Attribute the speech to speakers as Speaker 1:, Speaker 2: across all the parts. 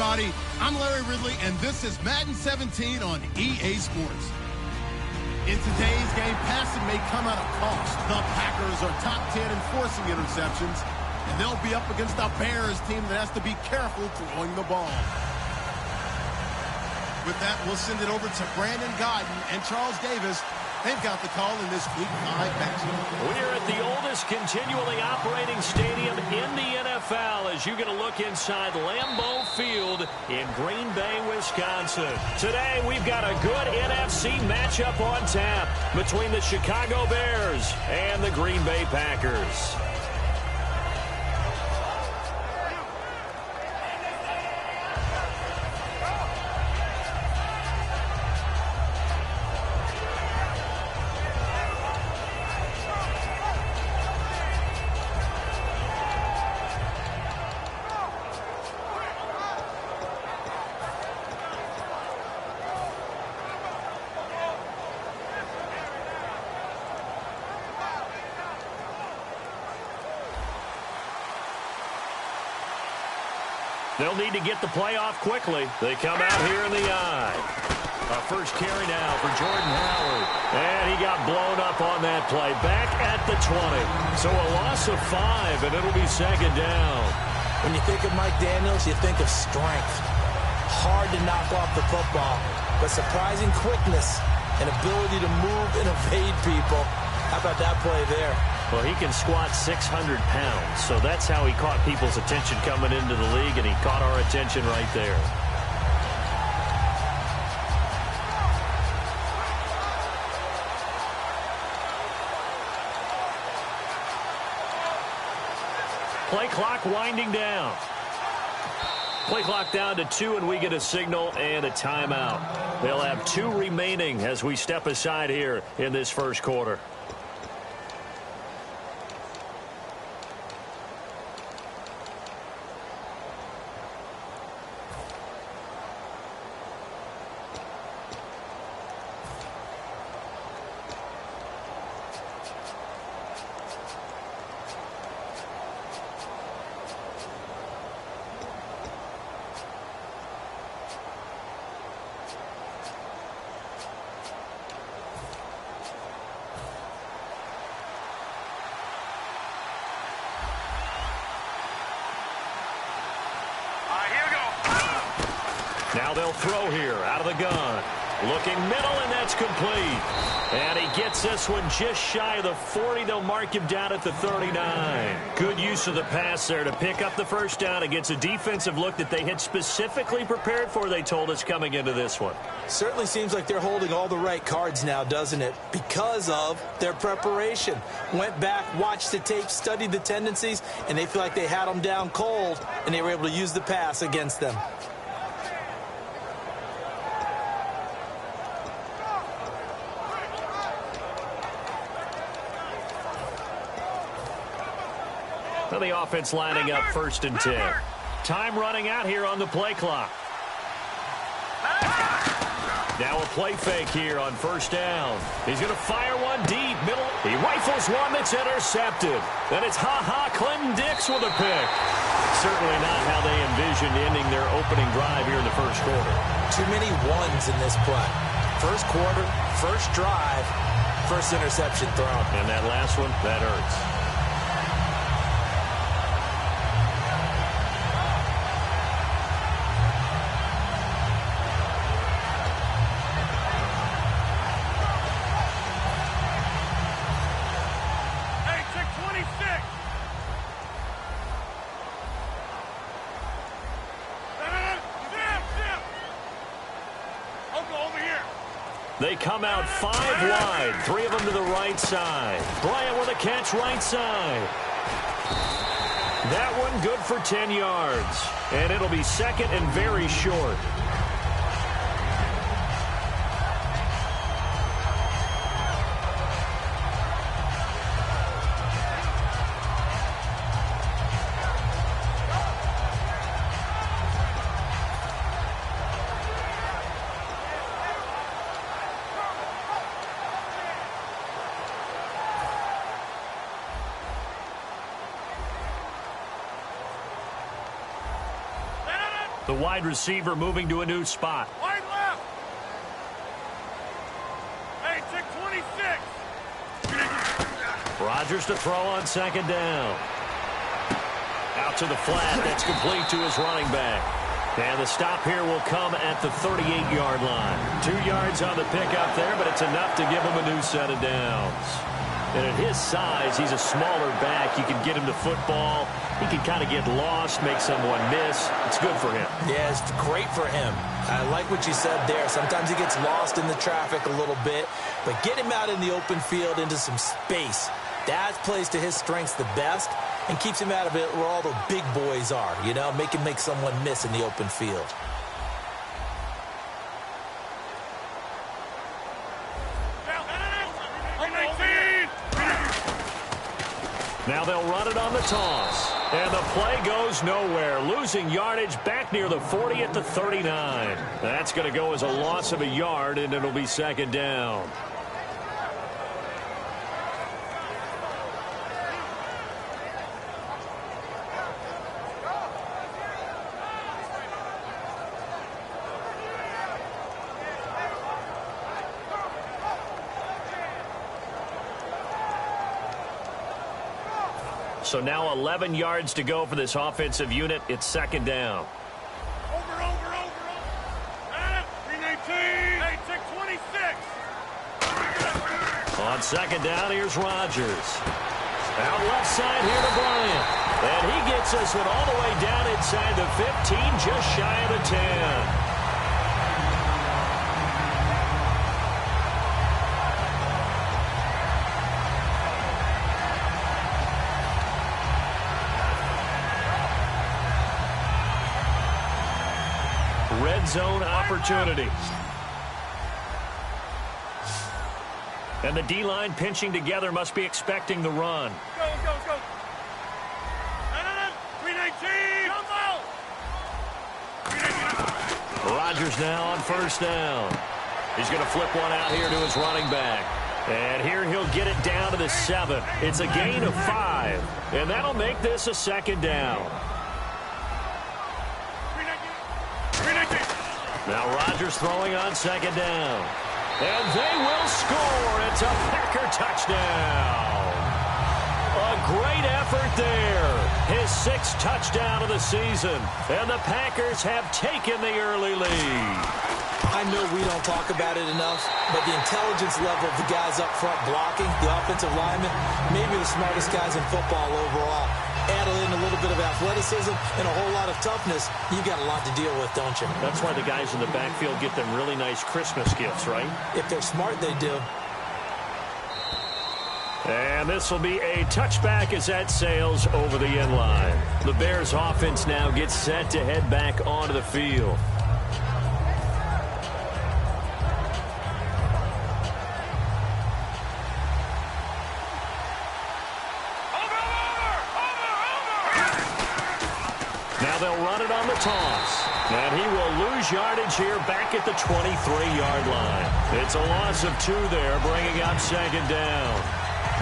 Speaker 1: everybody. I'm Larry Ridley, and this is Madden 17 on EA Sports. In today's game, passing may come at a cost. The Packers are top 10 in forcing interceptions, and they'll be up against a Bears team that has to be careful throwing the ball. With that, we'll send it over to Brandon Godden and Charles Davis. They've got the call in this Week 5 matchup.
Speaker 2: We're at the oldest continually operating stadium in the NFL as you get a look inside Lambeau Field in Green Bay, Wisconsin. Today, we've got a good NFC matchup on tap between the Chicago Bears and the Green Bay Packers. They'll need to get the play off quickly. They come out here in the eye. A first carry now for Jordan Howard. And he got blown up on that play. Back at the 20. So a loss of 5, and it'll be second down.
Speaker 3: When you think of Mike Daniels, you think of strength. Hard to knock off the football, but surprising quickness and ability to move and evade people. How about that play there?
Speaker 2: Well, he can squat 600 pounds, so that's how he caught people's attention coming into the league, and he caught our attention right there. Play clock winding down. Play clock down to 2, and we get a signal and a timeout. They'll have 2 remaining as we step aside here in this first quarter. Now they'll throw here out of the gun. Looking middle, and that's complete. And he gets this one just shy of the 40. They'll mark him down at the 39. Good use of the pass there to pick up the first down against a defensive look that they had specifically prepared for, they told us, coming into this one.
Speaker 3: Certainly seems like they're holding all the right cards now, doesn't it? Because of their preparation. Went back, watched the tape, studied the tendencies, and they feel like they had them down cold, and they were able to use the pass against them.
Speaker 2: Well, the offense lining up 1st and 10. Time running out here on the play clock. Now a play fake here on 1st down. He's going to fire one deep, middle. He rifles one that's intercepted. Then it's Clinton Dix with a pick. Certainly not how they envisioned ending their opening drive here in the first quarter.
Speaker 3: Too many ones in this play. First quarter, first drive, first interception thrown.
Speaker 2: And that last one, that hurts. They come out 5 wide, 3 of them to the right side. Bryant with a catch right side. That one good for 10 yards. And it'll be second and very short. The wide receiver moving to a new spot.
Speaker 4: Wide left. Hey, check 26.
Speaker 2: Rodgers to throw on second down. Out to the flat. That's complete to his running back. And the stop here will come at the 38-yard line. 2 yards on the pickup there, but it's enough to give him a new set of downs. And at his size, he's a smaller back. You can get him to football. He can kind of get lost, make someone miss. It's good for him.
Speaker 3: Yeah, it's great for him. I like what you said there. Sometimes he gets lost in the traffic a little bit, but get him out in the open field into some space. That plays to his strengths the best and keeps him out of it where all the big boys are, you know, make him make someone miss in the open field.
Speaker 2: Now they'll run it on the toss. And the play goes nowhere. Losing yardage back near the 40 at the 39. That's going to go as a loss of a yard, and it'll be second down. So now 11 yards to go for this offensive unit. It's second down.
Speaker 4: Over. 319. Hey, check 26.
Speaker 2: On second down, here's Rodgers. Out left side here to Bryant. And he gets this one all the way down inside the 15, just shy of the 10. Red zone opportunity. And the D-line pinching together must be expecting the run.
Speaker 4: Go. 319.
Speaker 2: Rodgers now on first down. He's going to flip one out here to his running back. And here he'll get it down to the 7. It's a gain of 5. And that'll make this a second down. Now Rodgers throwing on second down. And they will score. It's a Packer touchdown. A great effort there. His 6th touchdown of the season. And the Packers have taken the early lead.
Speaker 3: I know we don't talk about it enough, but the intelligence level of the guys up front blocking, the offensive linemen, maybe the smartest guys in football overall. Add in a little bit of athleticism and a whole lot of toughness, you got a lot to deal with, don't you?
Speaker 2: That's why the guys in the backfield get them really nice Christmas gifts, right?
Speaker 3: If they're smart, they do.
Speaker 2: And this will be a touchback as that sails over the end line. The Bears offense now gets set to head back onto the field. They'll run it on the toss. And he will lose yardage here back at the 23-yard line. It's a loss of 2 there, bringing up second down.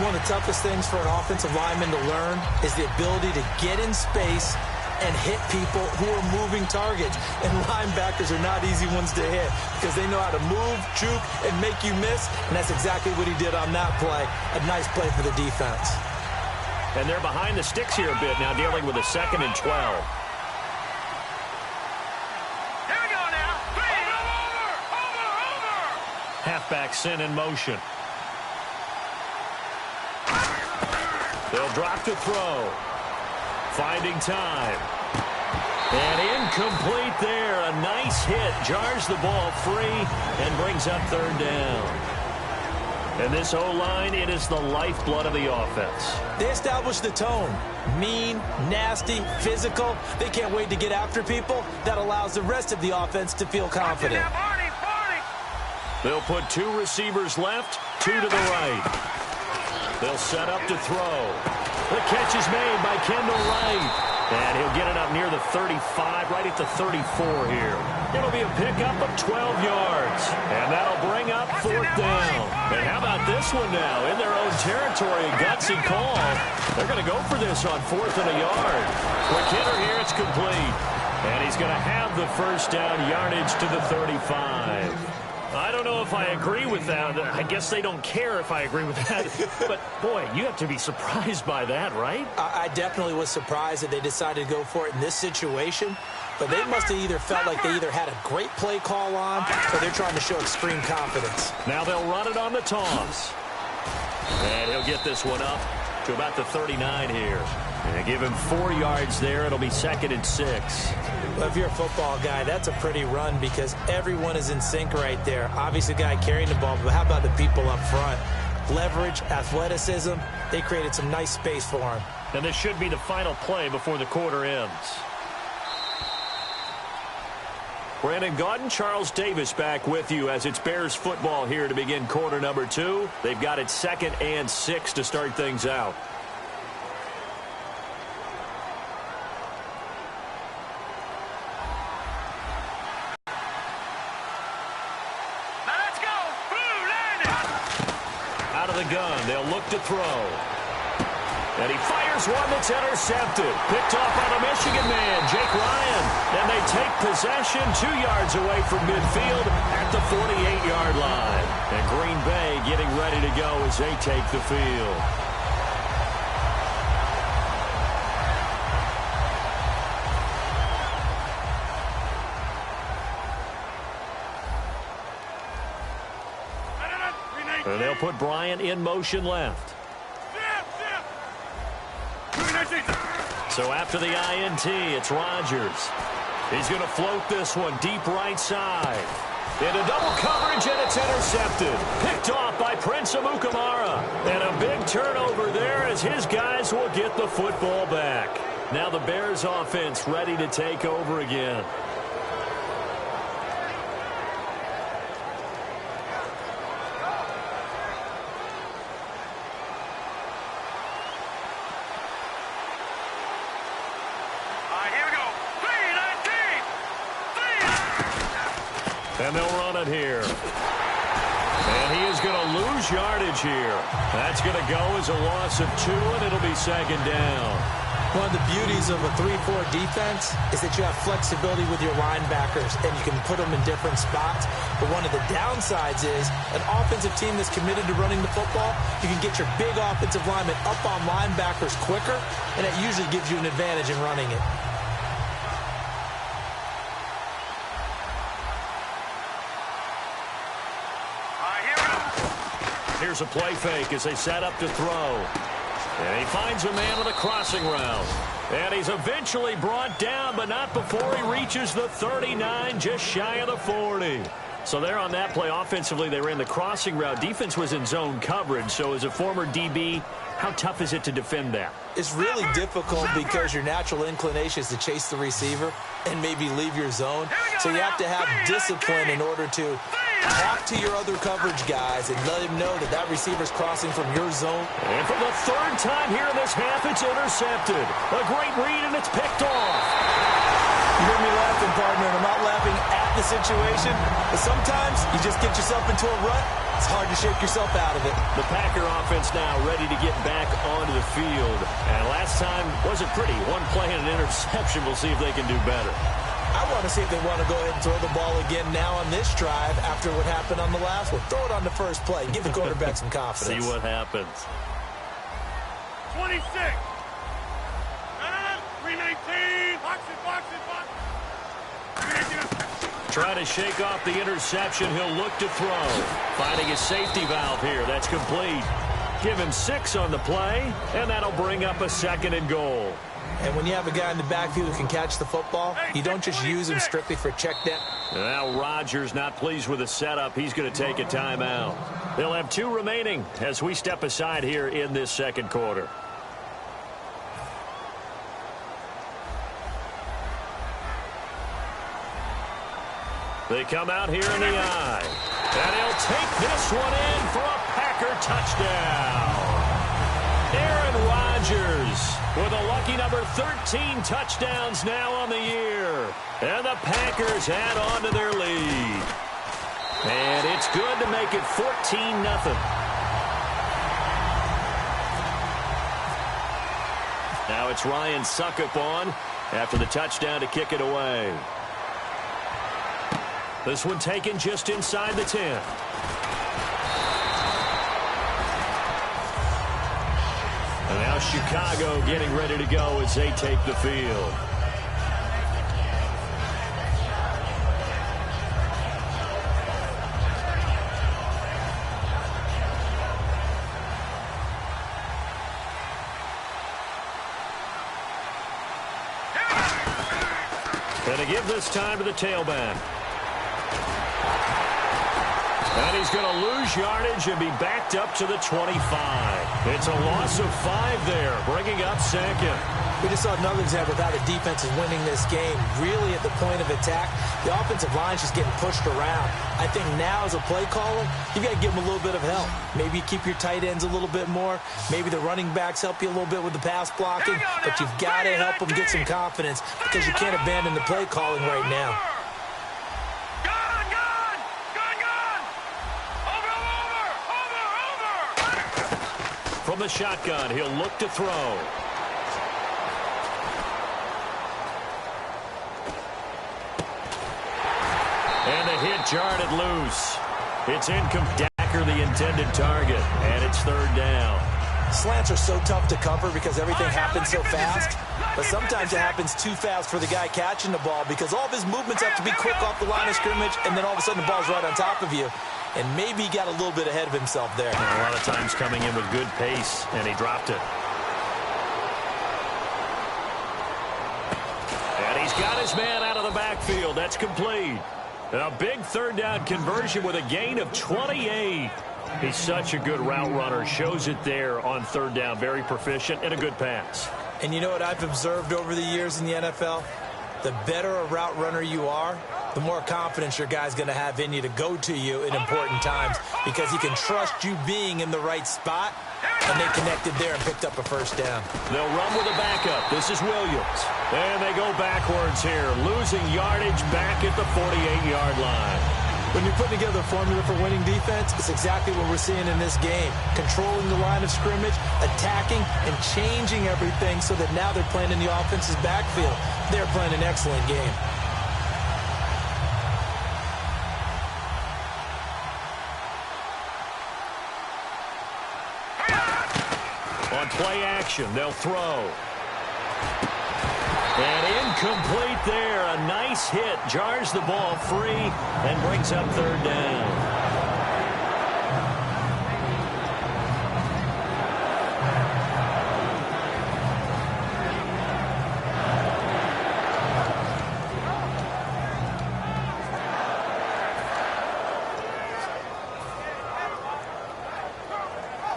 Speaker 3: One of the toughest things for an offensive lineman to learn is the ability to get in space and hit people who are moving targets. And linebackers are not easy ones to hit because they know how to move, juke, and make you miss. And that's exactly what he did on that play. A nice play for the defense.
Speaker 2: And they're behind the sticks here a bit now, dealing with a 2nd and 12. Halfback sent in motion. They'll drop to throw. Finding time. And incomplete there. A nice hit. Jars the ball free and brings up 3rd down. And this O-line, it is the lifeblood of the offense.
Speaker 3: They establish the tone. Mean, nasty, physical. They can't wait to get after people. That allows the rest of the offense to feel confident.
Speaker 2: They'll put 2 receivers left, 2 to the right. They'll set up to throw. The catch is made by Kendall Wright. And he'll get it up near the 35, right at the 34 here. It'll be a pickup of 12 yards. And that'll bring up 4th down. And how about this one now? In their own territory, a gutsy call. They're going to go for this on 4th and a yard. Quick hitter here, it's complete. And he's going to have the first down, yardage to the 35. I don't know if I agree with that. I guess they don't care if I agree with that. But, boy, you have to be surprised by that, right?
Speaker 3: I definitely was surprised that they decided to go for it in this situation. But they must have either felt like they either had a great play call on or they're trying to show extreme confidence.
Speaker 2: Now they'll run it on the toss. And he'll get this one up to about the 39 here. And give him 4 yards there. It'll be 2nd and 6.
Speaker 3: Well, if you're a football guy, that's a pretty run because everyone is in sync right there. Obviously, the guy carrying the ball, but how about the people up front? Leverage, athleticism, they created some nice space for him.
Speaker 2: And this should be the final play before the quarter ends. Brandon Gaudin, Charles Davis back with you as it's Bears football here to begin quarter number 2. They've got it 2nd and 6 to start things out. Out of the gun, they'll look to throw. And he fires one that's intercepted. Picked off by the Michigan man, Jake Ryan. And they take possession 2 yards away from midfield at the 48-yard line. And Green Bay getting ready to go as they take the field. And they'll put Bryant in motion left. So after the INT, it's Rodgers. He's going to float this one deep right side. Into double coverage, and it's intercepted. Picked off by Prince Amukamara. And a big turnover there as his guys will get the football back. Now the Bears offense ready to take over again. And they'll run it here. And he is going to lose yardage here. That's going to go as a loss of 2, and it'll be 2nd down.
Speaker 3: One of the beauties of a 3-4 defense is that you have flexibility with your linebackers, and you can put them in different spots. But one of the downsides is an offensive team that's committed to running the football, you can get your big offensive linemen up on linebackers quicker, and it usually gives you an advantage in running it.
Speaker 2: Here's a play fake as they set up to throw. And he finds a man with a crossing route. And he's eventually brought down, but not before he reaches the 39, just shy of the 40. So there on that play, offensively, they ran the crossing route. Defense was in zone coverage. So as a former DB, how tough is it to defend that?
Speaker 3: It's really difficult because your natural inclination is to chase the receiver and maybe leave your zone. So you have to have discipline in order to talk to your other coverage guys and let them know that that receiver's crossing from your zone.
Speaker 2: And for the 3rd time here in this half, it's intercepted. A great read, and it's picked off.
Speaker 3: You hear me laughing, partner, and I'm not laughing at the situation, but sometimes you just get yourself into a rut. It's hard to shake yourself out of it.
Speaker 2: The Packer offense now ready to get back onto the field. And last time wasn't pretty. One play and an interception. We'll see if they can do better.
Speaker 3: I want to see if they want to go ahead and throw the ball again now on this drive after what happened on the last one. Throw it on the first play. Give the quarterback some confidence.
Speaker 2: See what happens.
Speaker 4: 26. 319. Box it.
Speaker 2: Trying to shake off the interception. He'll look to throw. Finding his safety valve here. That's complete. Give him 6 on the play, and that'll bring up a 2nd and goal.
Speaker 3: And when you have a guy in the backfield who can catch the football, you don't just use him strictly for check down.
Speaker 2: Now Rodgers not pleased with the setup. He's going to take a timeout. They'll have 2 remaining as we step aside here in this 2nd quarter. They come out here in the eye. And he'll take this one in for a Packer touchdown. Aaron Rodgers with a lucky number 13 touchdowns now on the year. And the Packers add on to their lead. And it's good to make it 14-0. Now it's Ryan Suckup on after the touchdown to kick it away. This one taken just inside the 10. And now Chicago getting ready to go as they take the field. And to give this time to the tailback. And he's going to lose yardage and be backed up to the 25. It's a loss of 5 there, bringing up second.
Speaker 3: We just saw another example of how the defense is winning this game. Really at the point of attack, the offensive line's just getting pushed around. I think now as a play caller, you got to give them a little bit of help. Maybe you keep your tight ends a little bit more. Maybe the running backs help you a little bit with the pass blocking. But you've got to help them get some confidence because you can't abandon the play calling right now.
Speaker 2: From the shotgun, he'll look to throw. And the hit jarred it loose. It's incomplete. Dacker, the intended target, and it's third down.
Speaker 3: Slants are so tough to cover because everything happens so fast. But sometimes it happens too fast for the guy catching the ball because all of his movements have to be quick off the line of scrimmage, and then all of a sudden the ball's right on top of you. And maybe he got a little bit ahead of himself there.
Speaker 2: A lot of times coming in with good pace, and he dropped it. And he's got his man out of the backfield. That's complete. A big third down conversion with a gain of 28. He's such a good route runner. Shows it there on third down. Very proficient and a good pass.
Speaker 3: And you know what I've observed over the years in the NFL? The better a route runner you are, the more confidence your guy's going to have in you to go to you in important times because he can trust you being in the right spot, and they connected there and picked up a first down.
Speaker 2: They'll run with a backup. This is Williams. And they go backwards here, losing yardage back at the 48-yard line.
Speaker 3: When you're putting together a formula for winning defense, it's exactly what we're seeing in this game. Controlling the line of scrimmage, attacking, and changing everything so that now they're playing in the offense's backfield. They're playing an excellent game.
Speaker 2: On play action, they'll throw. And incomplete there. A nice hit. Jars the ball free and brings up third down.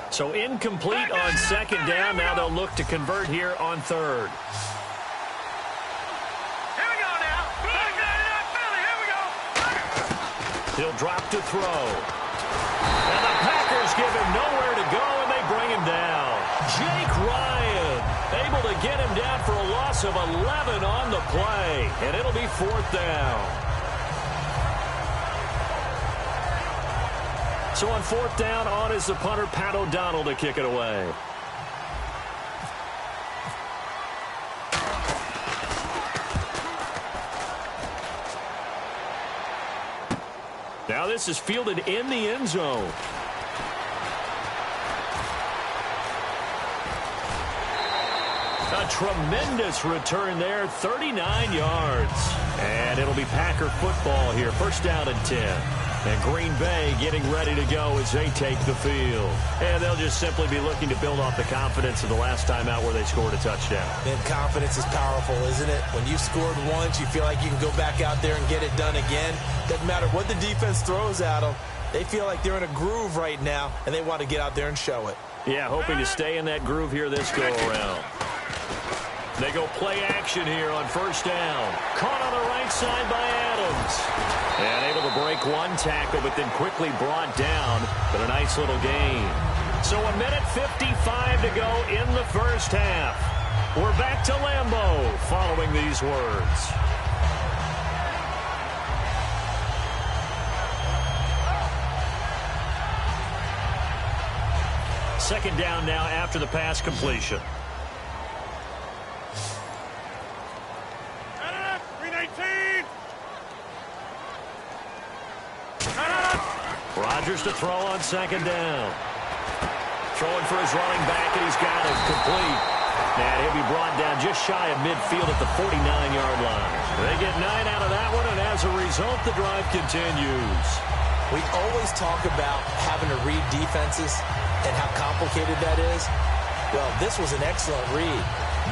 Speaker 2: So incomplete on second down. Now they'll look to convert here on third. He'll drop to throw. And the Packers give him nowhere to go, and they bring him down. Jake Ryan able to get him down for a loss of 11 on the play, and it'll be fourth down. So on fourth down, on is the punter, Pat O'Donnell, to kick it away. Now this is fielded in the end zone. A tremendous return there, 39 yards. And it'll be Packer football here, first down and 10. And Green Bay getting ready to go as they take the field. And they'll just simply be looking to build off the confidence of the last time out where they scored a touchdown.
Speaker 3: And confidence is powerful, isn't it? When you've scored once, you feel like you can go back out there and get it done again. Doesn't matter what the defense throws at them. They feel like they're in a groove right now, and they want to get out there and show it.
Speaker 2: Yeah, hoping to stay in that groove here this go-around. They go play action here on first down. Caught on the right side by Adams. And able to break one tackle, but then quickly brought down. But a nice little gain. So 1:55 to go in the first half. We're back to Lambeau following these words. Second down now after the pass completion. Rodgers to throw on second down. Throwing for his running back, and he's got it complete. And he'll be brought down just shy of midfield at the 49-yard line. They get 9 out of that one, and as a result, the drive continues.
Speaker 3: We always talk about having to read defenses and how complicated that is. Well, this was an excellent read.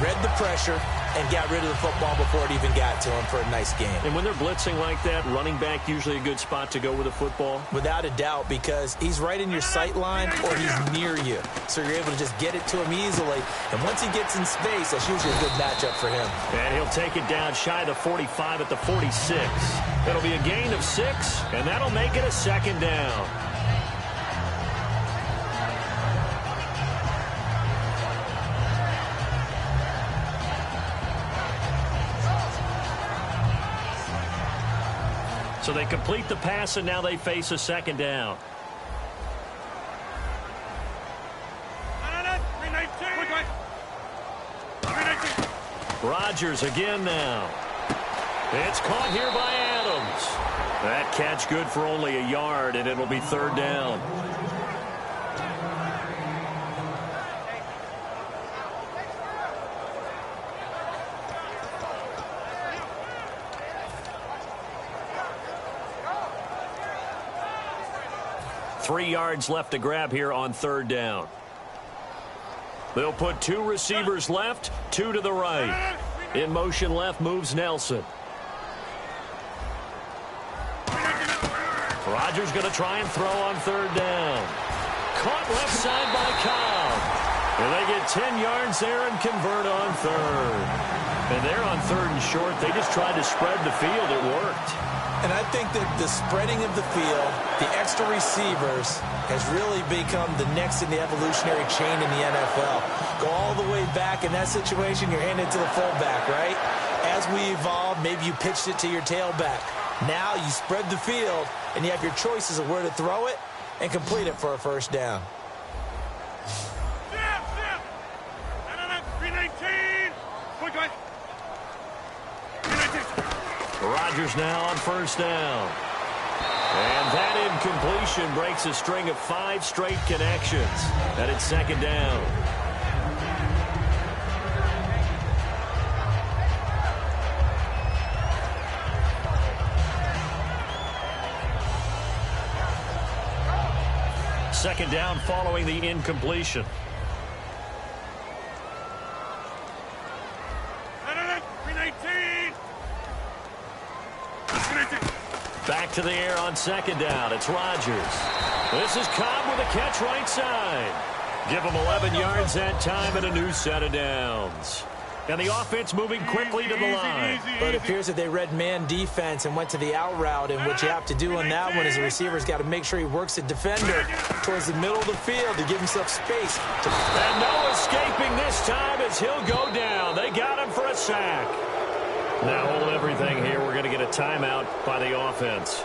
Speaker 3: Read the pressure and got rid of the football before it even got to him for a nice game.
Speaker 2: And when they're blitzing like that, running back usually a good spot to go with the football?
Speaker 3: Without a doubt, because he's right in your sight line or he's near you. So you're able to just get it to him easily. And once he gets in space, that's usually a good matchup for him.
Speaker 2: And he'll take it down shy of the 45 at the 46. It'll be a gain of 6, and that'll make it a second down. So they complete the pass, and now they face a second down. Rodgers again now. It's caught here by Adams. That catch good for only a yard, and it'll be third down. Three yards left to grab here on third down. They'll put 2 receivers left, 2 to the right. In motion left moves Nelson. Rodgers going to try and throw on third down. Caught left side by Cobb. And they get 10 yards there and convert on third. And they're on third and short. They just tried to spread the field. It worked.
Speaker 3: And I think that the spreading of the field, the extra receivers, has really become the next in the evolutionary chain in the NFL. Go all the way back in that situation, you're handed to the fullback, right? As we evolve, maybe you pitched it to your tailback. Now you spread the field, and you have your choices of where to throw it and complete it for a first down.
Speaker 2: Rodgers now on first down. And that incompletion breaks a string of 5 straight connections. And it's second down. Second down following the incompletion. Back to the air on second down. It's Rodgers. This is Cobb with a catch right side. Give him 11 yards that time and a new set of downs. And the offense moving quickly to the line.
Speaker 3: But it appears that they read man defense and went to the out route. And what you have to do on that one is the receiver's got to make sure he works the defender towards the middle of the field to give himself space.
Speaker 2: And no escaping this time as he'll go down. They got him for a sack. Now hold everything here. We're going to get a timeout by the offense.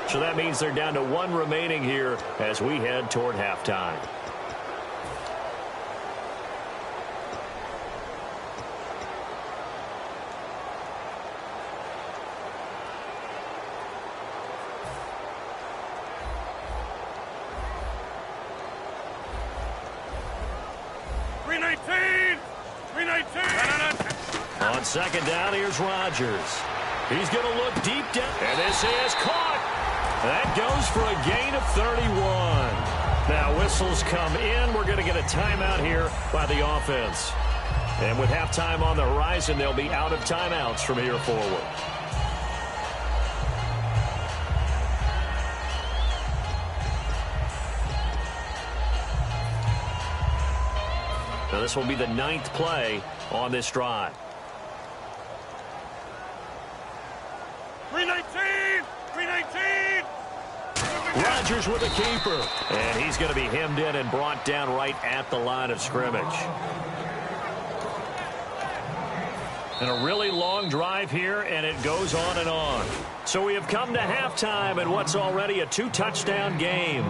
Speaker 2: So that means they're down to 1 remaining here as we head toward halftime. On second down, here's Rodgers. He's going to look deep down. And this is caught. That goes for a gain of 31. Now whistles come in. We're going to get a timeout here by the offense. And with halftime on the horizon, they'll be out of timeouts from here forward. Now this will be the 9th play on this drive.
Speaker 4: 319!
Speaker 2: Rodgers with a keeper. And he's going to be hemmed in and brought down right at the line of scrimmage. And a really long drive here, and it goes on and on. So we have come to halftime in what's already a 2-touchdown game.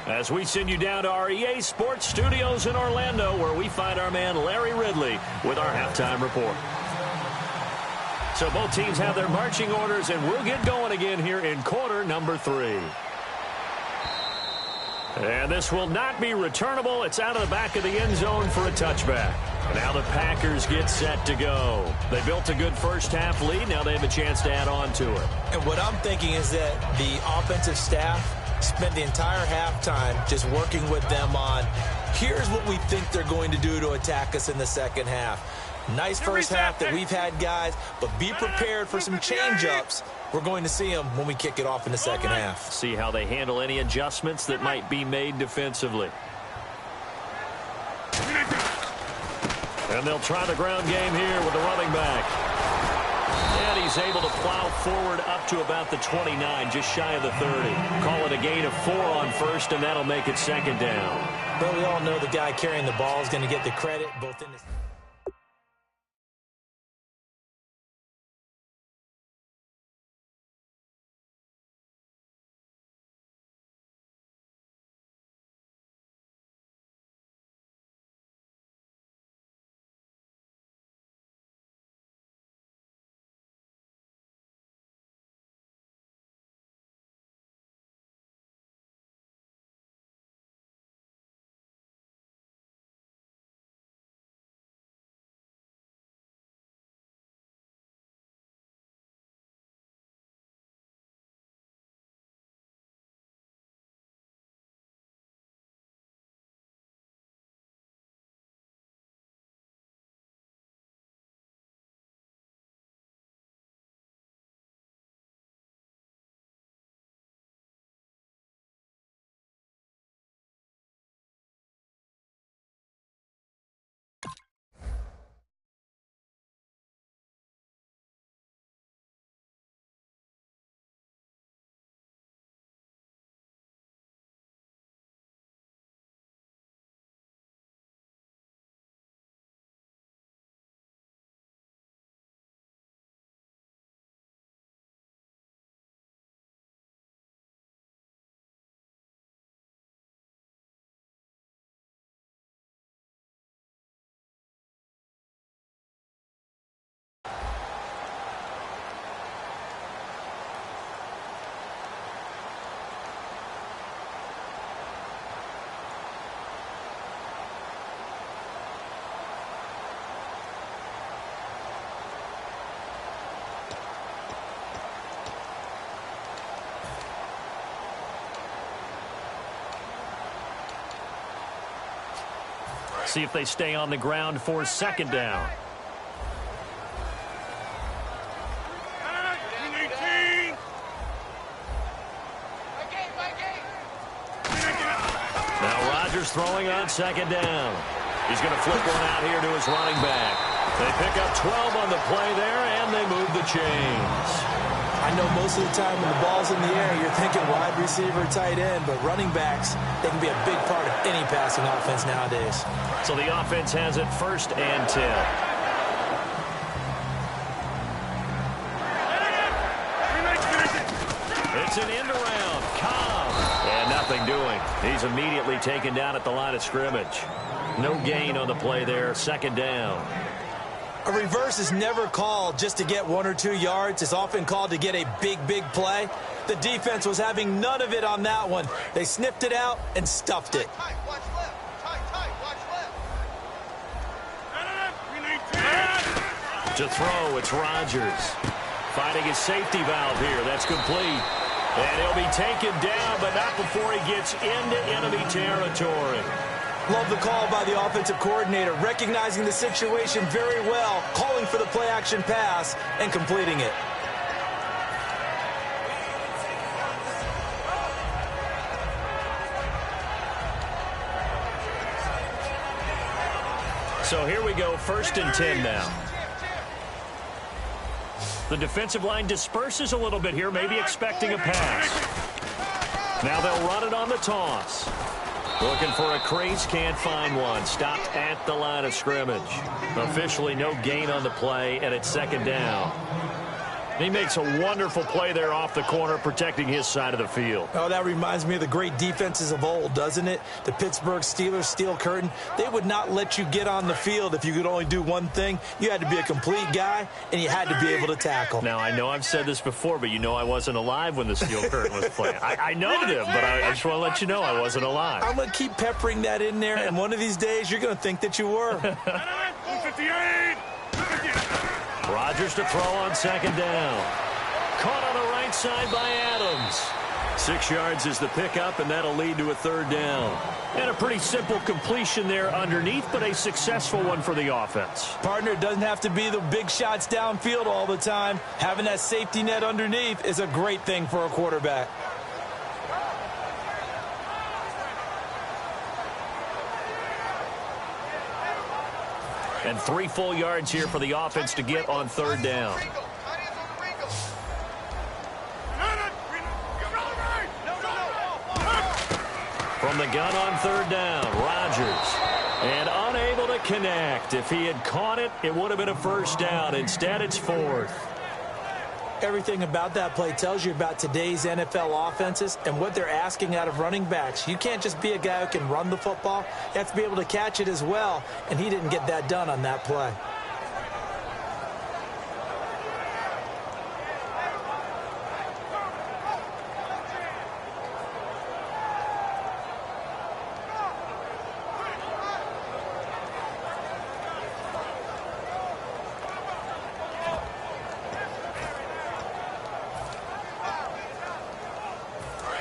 Speaker 2: As we send you down to our EA Sports Studios in Orlando, where we find our man Larry Ridley with our halftime report. So both teams have their marching orders, and we'll get going again here in quarter number 3. And this will not be returnable. It's out of the back of the end zone for a touchback. Now the Packers get set to go. They built a good first-half lead. Now they have a chance to add on to it.
Speaker 3: And what I'm thinking is that the offensive staff spent the entire halftime just working with them on, here's what we think they're going to do to attack us in the second half. Nice first half that we've had, guys, but be prepared for some change-ups. We're going to see them when we kick it off in the second half.
Speaker 2: See how they handle any adjustments that might be made defensively. And they'll try the ground game here with the running back. And he's able to plow forward up to about the 29, just shy of the 30. Call it a gain of 4 on first, and that'll make it second down.
Speaker 3: But we all know the guy carrying the ball is going to get the credit both in the...
Speaker 2: See if they stay on the ground for second down. Now Rodgers throwing on second down. He's going to flip one out here to his running back. They pick up 12 on the play there, and they move the chains.
Speaker 3: I know most of the time when the ball's in the air, you're thinking wide receiver, tight end, but running backs, they can be a big part of any passing offense nowadays.
Speaker 2: So the offense has it 1st and 10. It's an end around. Cobb. And nothing doing. He's immediately taken down at the line of scrimmage. No gain on the play there. 2nd down.
Speaker 3: A reverse is never called just to get 1 or 2 yards. It's often called to get a big play. The defense was having none of it on that one. They sniffed it out and stuffed it.
Speaker 2: To throw, it's Rodgers. Finding his safety valve here. That's complete. And he'll be taken down, but not before he gets into enemy territory.
Speaker 3: Love the call by the offensive coordinator, recognizing the situation very well, calling for the play-action pass, and completing it.
Speaker 2: So here we go, 1st and 10 now. The defensive line disperses a little bit here, maybe expecting a pass. Now they'll run it on the toss. Looking for a crease, can't find one. Stopped at the line of scrimmage. Officially no gain on the play, and it's 2nd down. He makes a wonderful play there off the corner, protecting his side of the field.
Speaker 3: Oh, that reminds me of the great defenses of old, doesn't it? The Pittsburgh Steelers steel curtain. They would not let you get on the field if you could only do one thing. You had to be a complete guy, and you had to be able to tackle.
Speaker 2: Now, I know I've said this before, but you know I wasn't alive when the steel curtain was playing. I know them, but I just want to let you know I wasn't alive.
Speaker 3: I'm going to keep peppering that in there, and one of these days you're going to think that you were.
Speaker 4: 158.
Speaker 2: Rodgers to throw on second down. Caught on the right side by Adams. 6 yards is the pickup, and that'll lead to a third down. And a pretty simple completion there underneath, but a successful one for the offense.
Speaker 3: Partner, it doesn't have to be the big shots downfield all the time. Having that safety net underneath is a great thing for a quarterback.
Speaker 2: And 3 full yards here for the offense to get on third down. From the gun on third down, Rodgers. And unable to connect. If he had caught it, it would have been a first down. Instead, it's fourth.
Speaker 3: Everything about that play tells you about today's NFL offenses and what they're asking out of running backs. You can't just be a guy who can run the football. You have to be able to catch it as well, and he didn't get that done on that play.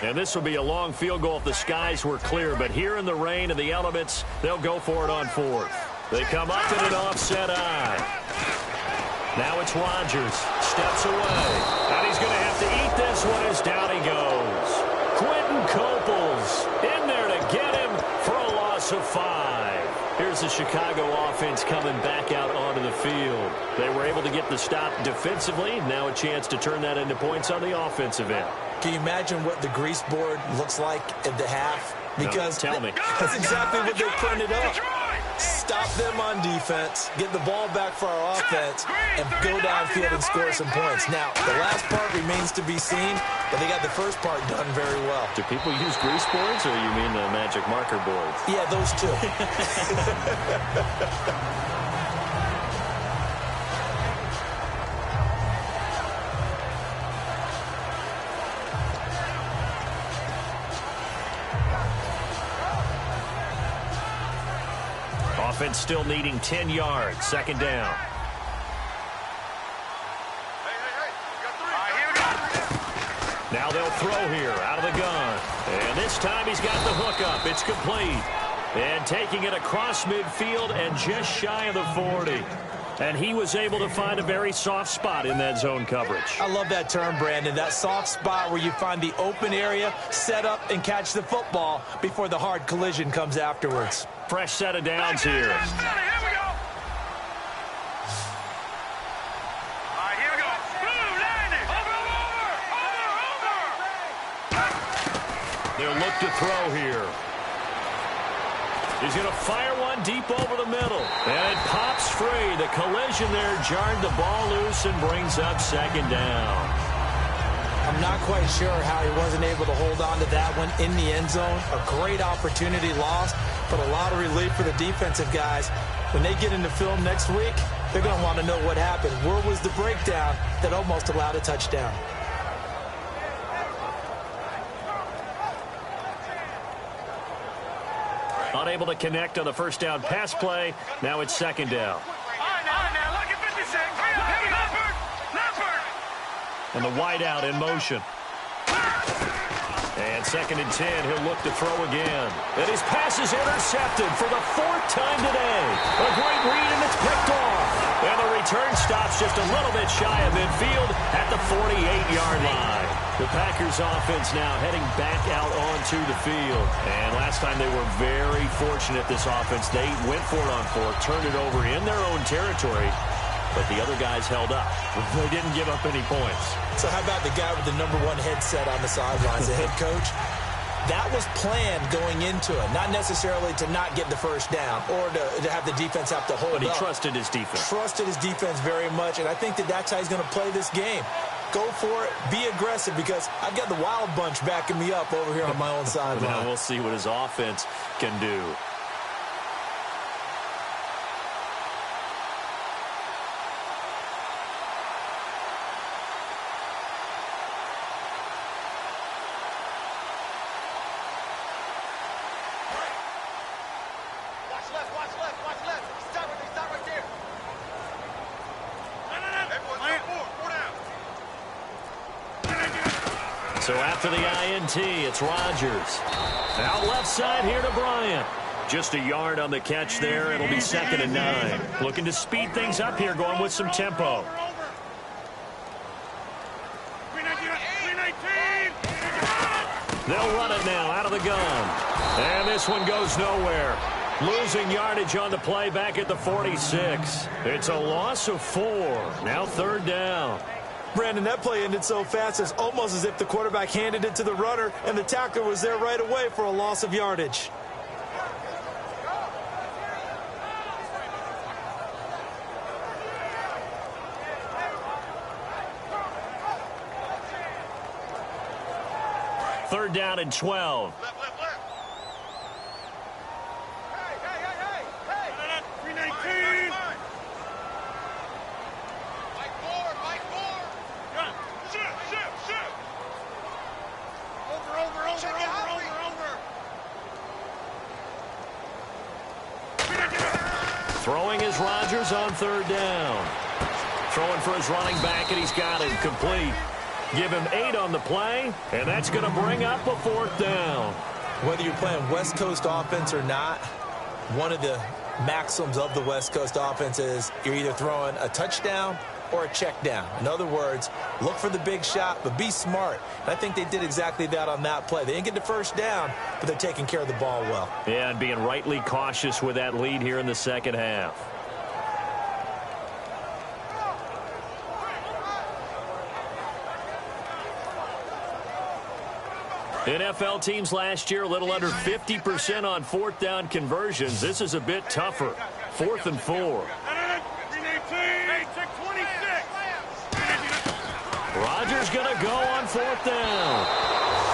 Speaker 2: And this will be a long field goal if the skies were clear. But here in the rain and the elements, they'll go for it on fourth. They come up in an offset eye. Now it's Rodgers. Steps away. And he's going to have to eat this one as down he goes. Quentin Coples in there to get him for a loss of 5. Here's the Chicago offense coming back out onto the field. They were able to get the stop defensively. Now a chance to turn that into points on the offensive end.
Speaker 3: Can you imagine what the grease board looks like at the half? Because
Speaker 2: no, tell me.
Speaker 3: That's exactly what they printed up. Stop them on defense, get the ball back for our offense, and go downfield and score some points. Now, the last part remains to be seen, but they got the first part done very well.
Speaker 2: Do people use grease boards, or you mean the magic marker boards?
Speaker 3: Yeah, those two.
Speaker 2: Offense still needing 10 yards. Second down. Now they'll throw here out of the gun. And this time he's got the hook up. It's complete. And taking it across midfield and just shy of the 40. And he was able to find a very soft spot in that zone coverage.
Speaker 3: I love that term, Brandon. That soft spot where you find the open area, set up, and catch the football before the hard collision comes afterwards.
Speaker 2: Fresh set of downs here. They'll look to throw here. He's going to fire one deep over the middle. And it pops free. The collision there jarred the ball loose and brings up second down.
Speaker 3: I'm not quite sure how he wasn't able to hold on to that one in the end zone. A great opportunity lost, but a lot of relief for the defensive guys. When they get into film next week, they're going to want to know what happened. Where was the breakdown that almost allowed a touchdown?
Speaker 2: Unable to connect on the first down pass play. Now it's second down. And the wideout in motion. And second and 10, he'll look to throw again. And his pass is intercepted for the 4th time today. A great read, and it's picked off. And the return stops just a little bit shy of midfield at the 48-yard line. The Packers offense now heading back out onto the field. And last time they were very fortunate, this offense. They went for it on 4, turned it over in their own territory. But the other guys held up. They didn't give up any points.
Speaker 3: So how about the guy with the #1 headset on the sidelines, the head coach? That was planned going into it, not necessarily to not get the first down or to have the defense have to hold up.
Speaker 2: But he trusted his defense.
Speaker 3: Trusted his defense very much, and I think that's how he's going to play this game. Go for it. Be aggressive, because I've got the Wild Bunch backing me up over here on my own sideline.
Speaker 2: Now we'll see what his offense can do. So after the INT, it's Rodgers. Out left side here to Bryant. Just a yard on the catch there. It'll be 2nd and 9. Looking to speed things up here, going with some tempo. They'll run it now out of the gun. And this one goes nowhere. Losing yardage on the play back at the 46. It's a loss of 4. Now 3rd down.
Speaker 3: Brandon, that play ended so fast, it's almost as if the quarterback handed it to the runner and the tackler was there right away for a loss of yardage.
Speaker 2: Third down and 12. Throwing is Rodgers on 3rd down. Throwing for his running back, and he's got him complete. Give him 8 on the play, and that's going to bring up a 4th down.
Speaker 3: Whether you're playing West Coast offense or not, one of the maxims of the West Coast offense is you're either throwing a touchdown or a check down. In other words, look for the big shot, but be smart. And I think they did exactly that on that play. They didn't get the first down, but they're taking care of the ball well.
Speaker 2: Yeah, and being rightly cautious with that lead here in the 2nd half. NFL teams last year a little under 50% on 4th down conversions. This is a bit tougher. 4th and 4. Rodgers going to go on 4th down.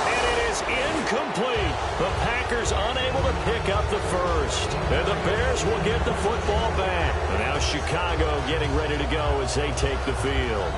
Speaker 2: And it is incomplete. The Packers unable to pick up the first. And the Bears will get the football back. And now Chicago getting ready to go as they take the field.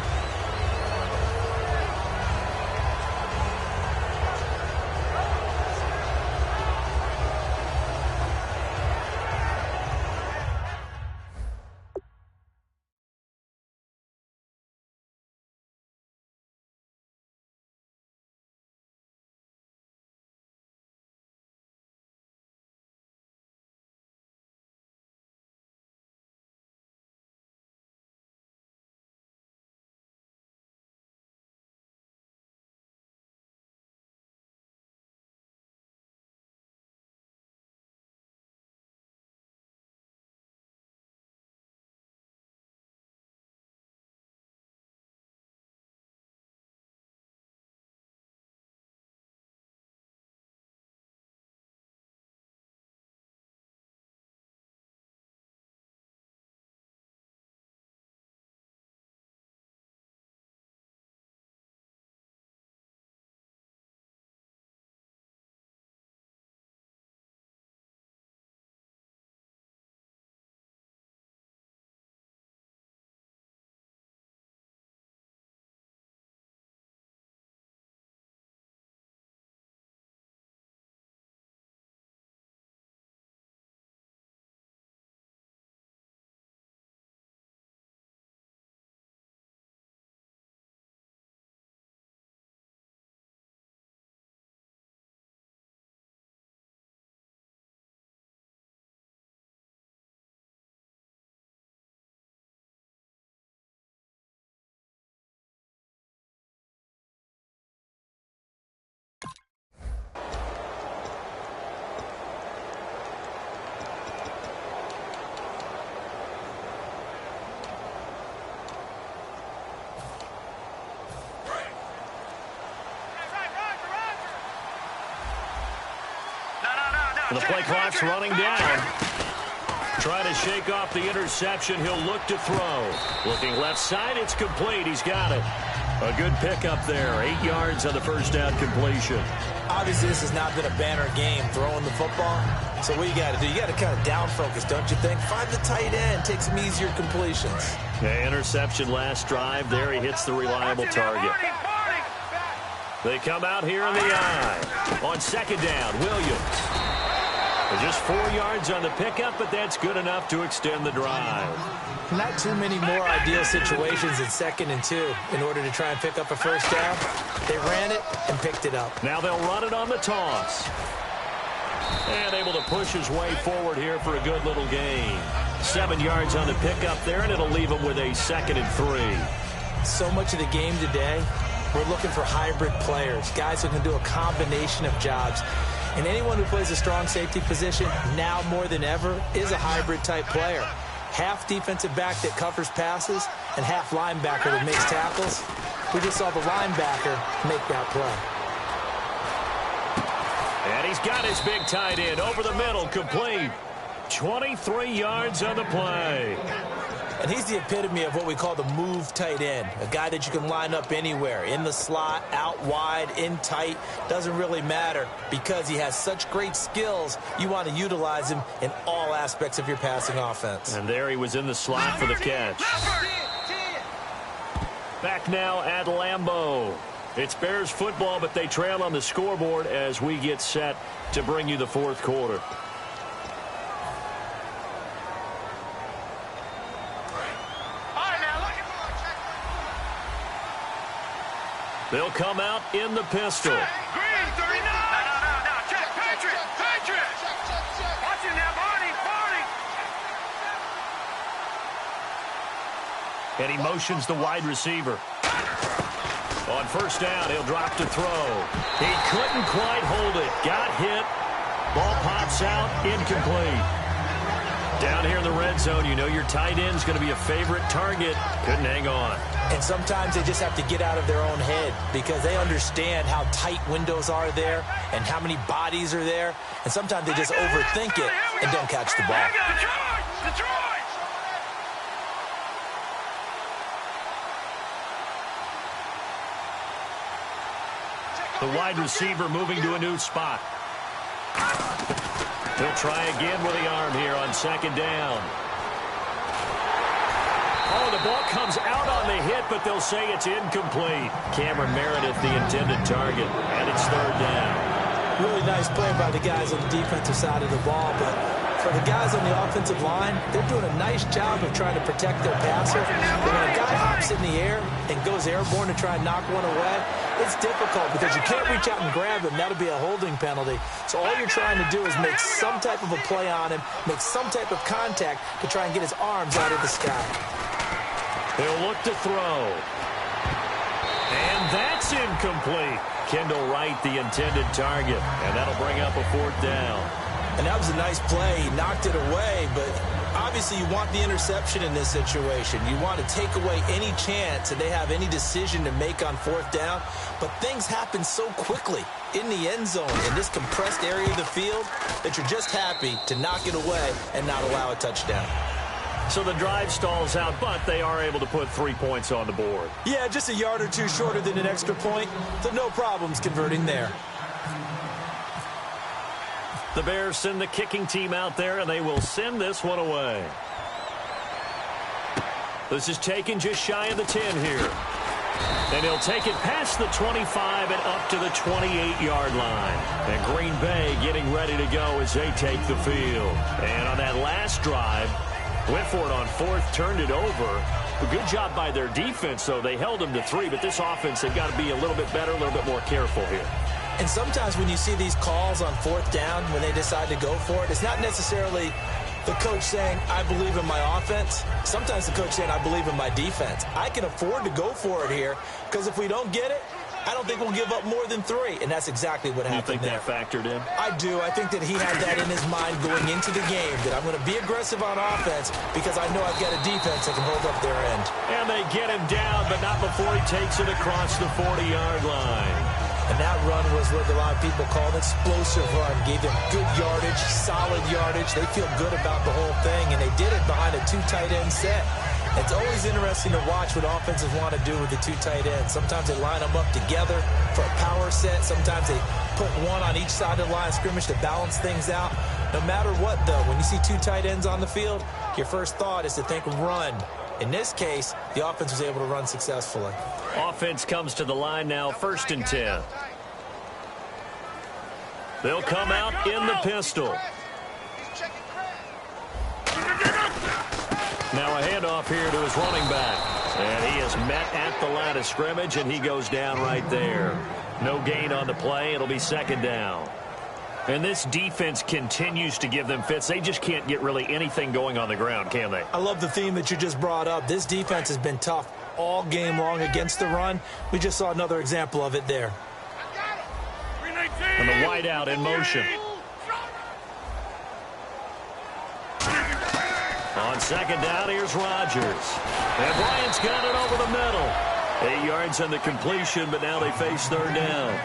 Speaker 2: The play clock's running down. Trying to shake off the interception. He'll look to throw. Looking left side, it's complete. He's got it. A good pickup there. 8 yards on the first down completion.
Speaker 3: Obviously, this has not been a banner game throwing the football. So what you got to do, you got to kind of down focus, don't you think? Find the tight end. Take some easier completions.
Speaker 2: Yeah, interception last drive. There he hits the reliable target. They come out here in the eye. On second down, Williams. Just 4 yards on the pickup, but that's good enough to extend the drive.
Speaker 3: Not too many more ideal situations in 2nd and 2 in order to try and pick up a first down. They ran it and picked it up.
Speaker 2: Now they'll run it on the toss. And able to push his way forward here for a good little gain. 7 yards on the pickup there, and it'll leave him with a 2nd and 3.
Speaker 3: So much of the game today, we're looking for hybrid players, guys who can do a combination of jobs. And anyone who plays a strong safety position, now more than ever, is a hybrid-type player. Half defensive back that covers passes and half linebacker that makes tackles. We just saw the linebacker make that play.
Speaker 2: And he's got his big tight end over the middle, complete. 23 yards on the play.
Speaker 3: And he's the epitome of what we call the move tight end, a guy that you can line up anywhere, in the slot, out wide, in tight, doesn't really matter because he has such great skills. You want to utilize him in all aspects of your passing offense.
Speaker 2: And there he was in the slot for the catch. Back now at Lambeau. It's Bears football, but they trail on the scoreboard as we get set to bring you the fourth quarter. They'll come out in the pistol.
Speaker 4: Green, 39. No. Check. Patriot. Watch him now, Barney.
Speaker 2: And he motions the wide receiver. On first down, he'll drop to throw. He couldn't quite hold it. Got hit. Ball pops out. Incomplete. Down here in the red zone, you know your tight end's going to be a favorite target. Couldn't hang on.
Speaker 3: And sometimes they just have to get out of their own head because they understand how tight windows are there and how many bodies are there. And sometimes they just overthink it and don't catch the ball.
Speaker 4: Detroit!
Speaker 2: The wide receiver moving to a new spot. He'll try again with the arm here on second down. Oh, the ball comes out on the hit, but they'll say it's incomplete. Cameron Meredith, the intended target, and it's third down.
Speaker 3: Really nice play by the guys on the defensive side of the ball, but for the guys on the offensive line, they're doing a nice job of trying to protect their passer. But when a guy hops in the air and goes airborne to try and knock one away, it's difficult because you can't reach out and grab him. That'll be a holding penalty. So all you're trying to do is make some type of a play on him, make some type of contact to try and get his arms out of the sky.
Speaker 2: He'll look to throw. And that's incomplete. Kendall Wright, the intended target. And that'll bring up a fourth down.
Speaker 3: And that was a nice play. He knocked it away, but obviously you want the interception in this situation. You want to take away any chance that they have any decision to make on fourth down. But things happen so quickly in the end zone in this compressed area of the field that you're just happy to knock it away and not allow a touchdown.
Speaker 2: So the drive stalls out, but they are able to put 3 points on the board.
Speaker 3: Yeah, just a yard or two shorter than an extra point, so no problems converting there.
Speaker 2: The Bears send the kicking team out there, and they will send this one away. This is taken just shy of the 10 here. And he'll take it past the 25 and up to the 28-yard line. And Green Bay getting ready to go as they take the field. And on that last drive, went for it on fourth, turned it over. A good job by their defense, though. They held them to 3, but this offense, they've got to be a little bit better, a little bit more careful here.
Speaker 3: And sometimes when you see these calls on fourth down, when they decide to go for it, it's not necessarily the coach saying, I believe in my offense. Sometimes the coach saying, I believe in my defense. I can afford to go for it here because if we don't get it, I don't think we'll give up more than 3. And that's exactly what happened there.
Speaker 2: You think that factored in?
Speaker 3: I do. I think that he had that in his mind going into the game, that I'm going to be aggressive on offense because I know I've got a defense that can hold up their end.
Speaker 2: And they get him down, but not before he takes it across the 40-yard line.
Speaker 3: And that run was what a lot of people call an explosive run. Gave them good yardage, solid yardage. They feel good about the whole thing, and they did it behind a 2 tight end set. It's always interesting to watch what offenses want to do with the 2 tight ends. Sometimes they line them up together for a power set. Sometimes they put one on each side of the line of scrimmage to balance things out. No matter what, though, when you see 2 tight ends on the field, your first thought is to think run. In this case, the offense was able to run successfully.
Speaker 2: Offense comes to the line now, 1st and 10. They'll come out in the pistol. Now a handoff here to his running back. And he is met at the line of scrimmage, and he goes down right there. No gain on the play. It'll be 2nd down. And this defense continues to give them fits. They just can't get really anything going on the ground, can they?
Speaker 3: I love the theme that you just brought up. This defense has been tough all game long against the run. We just saw another example of it there.
Speaker 2: And the wideout in motion. On 2nd down, here's Rodgers. And Bryant's got it over the middle. 8 yards on the completion, but now they face 3rd down.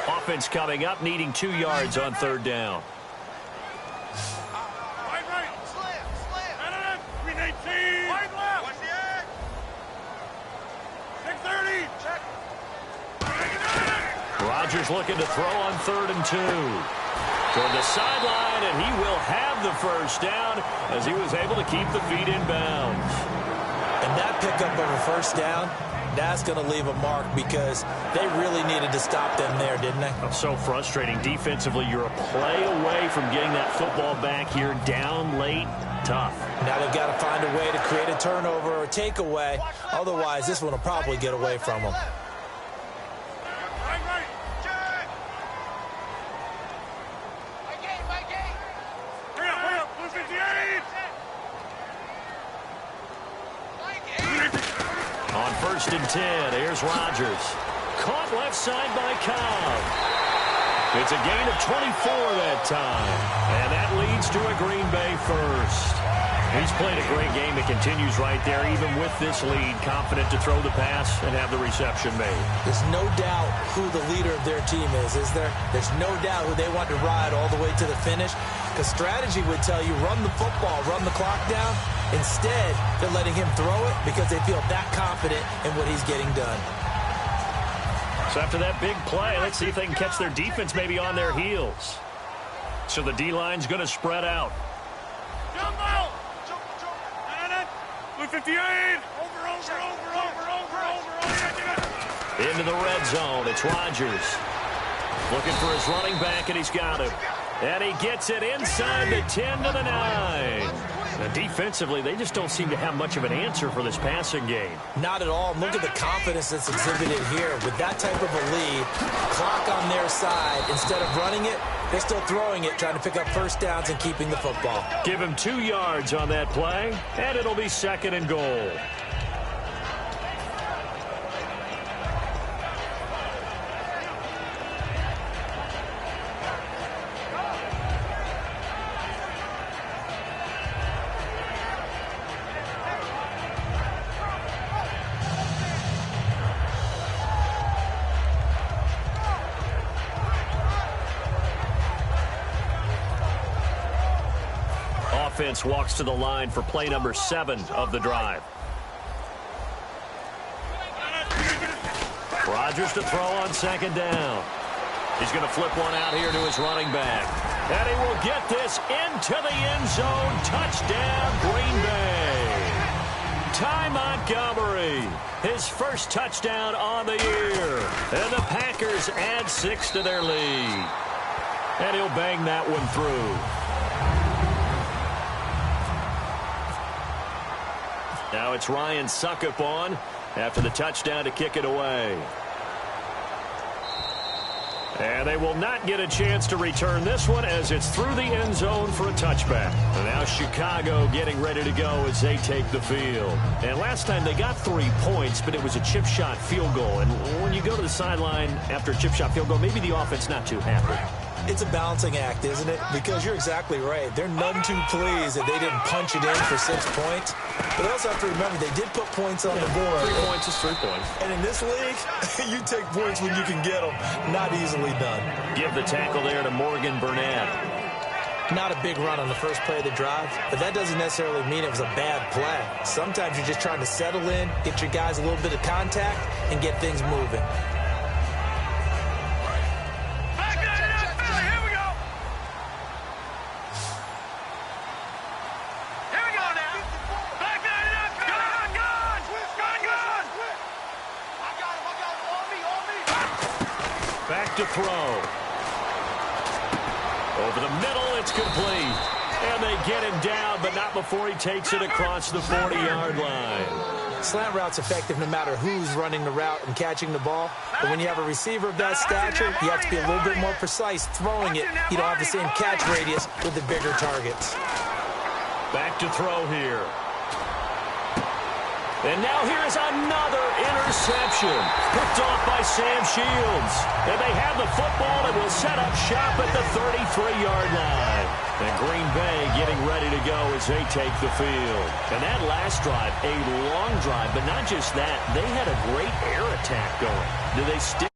Speaker 2: Offense coming up, needing 2 yards on 3rd down. Rodgers looking to throw on 3rd and 2. Toward the sideline, and he will have the 1st down as he was able to keep the feet in bounds.
Speaker 3: And that pickup of a 1st down, that's going to leave a mark because they really needed to stop them there, didn't they?
Speaker 2: So frustrating. Defensively, you're a play away from getting that football back here, down late. Tough.
Speaker 3: Now they've got to find a way to create a turnover or a takeaway. Otherwise, this one will probably get away from them.
Speaker 2: On 1st and 10, here's Rodgers. Caught left side by Cobb. It's a gain of 24 that time. And that leads to a Green Bay 1st. He's played a great game. It continues right there, even with this lead. Confident to throw the pass and have the reception made.
Speaker 3: There's no doubt who the leader of their team is there? There's no doubt who they want to ride all the way to the finish. Because strategy would tell you, run the football, run the clock down. Instead, they're letting him throw it because they feel that confident in what he's getting done.
Speaker 2: So after that big play, let's see if they can catch their defense maybe on their heels. So the D-line's going to spread out.
Speaker 4: Jumbo! 58! Over.
Speaker 2: Into the red zone. It's Rodgers. Looking for his running back, and he's got him. And he gets it inside the 10 to the 9. Now, defensively, they just don't seem to have much of an answer for this passing game.
Speaker 3: Not at all. Look at the confidence that's exhibited here. With that type of a lead, clock on their side, instead of running it, they're still throwing it, trying to pick up 1st downs and keeping the football.
Speaker 2: Give him 2 yards on that play, and it'll be 2nd and goal. Offense walks to the line for play number 7 of the drive. Rodgers to throw on 2nd down. He's going to flip one out here to his running back. And he will get this into the end zone. Touchdown, Green Bay. Ty Montgomery, his first touchdown on the year. And the Packers add 6 to their lead. And he'll bang that one through. Now it's Ryan Suckup on after the touchdown to kick it away. And they will not get a chance to return this one as it's through the end zone for a touchback. And now Chicago getting ready to go as they take the field. And last time they got 3 points, but it was a chip shot field goal. And when you go to the sideline after a chip shot field goal, maybe the offense not too happy.
Speaker 3: It's a balancing act, isn't it? Because you're exactly right. They're none too pleased that they didn't punch it in for 6 points. But they also have to remember they did put points on the board.
Speaker 2: 3 points is 3 points.
Speaker 3: And in this league, you take points when you can get them. Not easily done.
Speaker 2: Give the tackle there to Morgan Burnett.
Speaker 3: Not a big run on the first play of the drive, but that doesn't necessarily mean it was a bad play. Sometimes you're just trying to settle in, get your guys a little bit of contact, and get things moving.
Speaker 2: Back to throw. Over the middle, it's complete. And they get him down, but not before he takes it across the 40-yard line.
Speaker 3: Slant route's effective no matter who's running the route and catching the ball. But when you have a receiver of that stature, you have to be a little bit more precise throwing it. You don't have the same catch radius with the bigger targets.
Speaker 2: Back to throw here. And now here's another interception. Picked off by Sam Shields. And they have the football and will set up shop at the 33-yard line. And Green Bay getting ready to go as they take the field. And that last drive, a long drive, but not just that. They had a great air attack going. Do they stick?